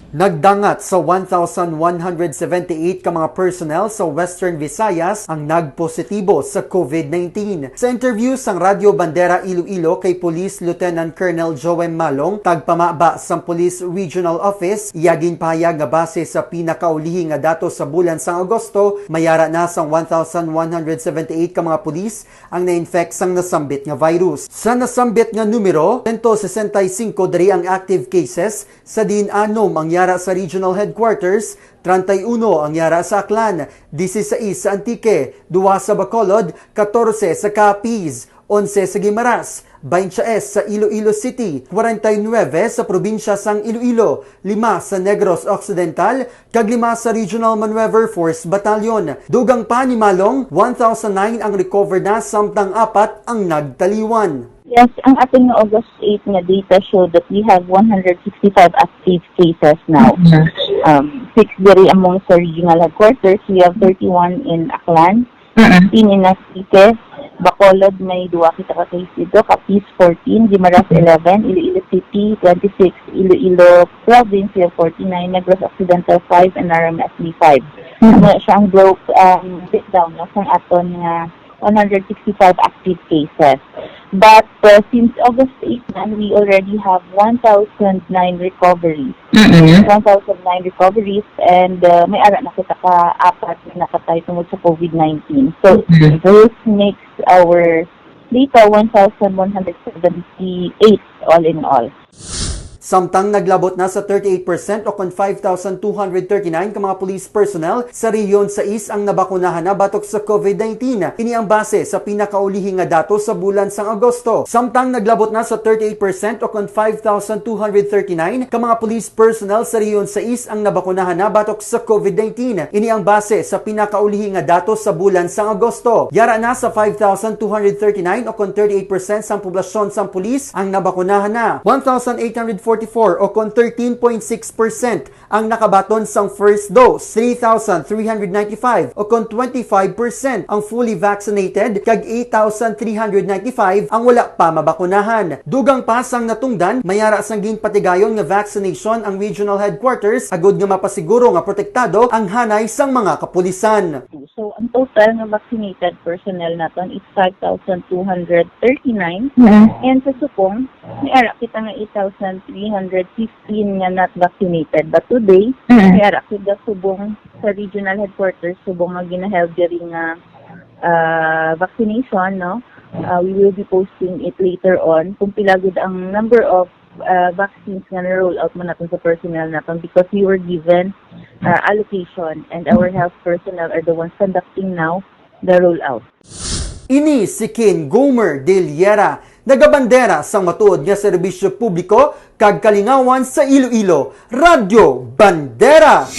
Nagdangat sa 1,178 ka mga personnel sa Western Visayas ang nagpositibo sa COVID-19. Sa interview sang Radyo Bandera Iloilo kay Police Lieutenant Colonel Joem Malong, tagpamaba sa Police Regional Office, iyagin pahayag nga base sa pinakaulihi nga datos sa bulan sang Agosto, mayara na sang 1,178 ka mga pulis ang na-infect sang nasambit nga virus. Sa nasambit nga numero, 165 diri ang active cases, sa din anom ang yara sa regional headquarters, 31 ang yara sa Aklan, 16 sa Antique, 2 sa Bacolod, 14 sa Capiz, 11 sa Guimaras, 20 sa Iloilo City, 49 sa probinsya sang Iloilo, 5 sa Negros Occidental, kag 5 sa Regional Maneuver Force Battalion. Dugang pa ni Malong, 1,009 ang recover na, samtang 4 ang nagtaliwan. Yes, ang ating August 8 na data show that we have 165 active cases now. 6 diri among sa regional headquarters. We have 31 in Aklan, 15 in Antique, Bacolod may 2 kita ka case dito, Capiz 14, Guimaras 11, Iloilo City 26, Iloilo Province 49, Negros Occidental 5, and RMSB 5. Siya ang broke breakdown sa aton nga 165 active cases. But since August 8 we already have 1,009 recoveries. 1,009 recoveries, and may ara na kita ka 4 na nakatay tungod sa COVID-19. So this makes our data 1,178 all in all. Samtang naglabot na sa 38% o kon 5,239 ka mga police personnel sa rehiyon 6 ang nabakunahan na batok sa COVID-19. Ini ang base sa pinakaulihi nga datos sa bulan sang Agosto. Samtang naglabot na sa 38% o kon 5,239 ka mga police personnel sa rehiyon 6 ang nabakunahan na batok sa COVID-19. Ini ang base sa pinakaulihi nga datos sa bulan sang Agosto. Yara na sa 5,239 o kon 38% sang poblasyon sang pulis ang nabakunahan na. 1,844 o kon 13.6% ang nakabaton sang first dose, 3,395 o kon 25% ang fully vaccinated, kag 8,395 ang wala pa mabakunahan. Dugang pa sang natungdan, mayara sang ginpatigayon nga vaccination ang regional headquarters agud nga mapasiguro nga protektado ang hanay sang mga kapulisan. So ang total nga vaccinated personnel naton is 5,239, and sa Supong mayara kita nga 8,315 nga not vaccinated. But today, mayara kita subong sa regional headquarters, subong nga ginaheld diri nga vaccination, no? We will be posting it later on kung pila gud ang number of vaccines nga na-roll out mo natin sa personnel natin, because we were given allocation, and our health personnel are the ones conducting now the rollout. Ini si Ken Gomer Deliera, nagabandera sang matuod nga serbisyo publiko kag kalingawan sa Iloilo, Radyo Bandera.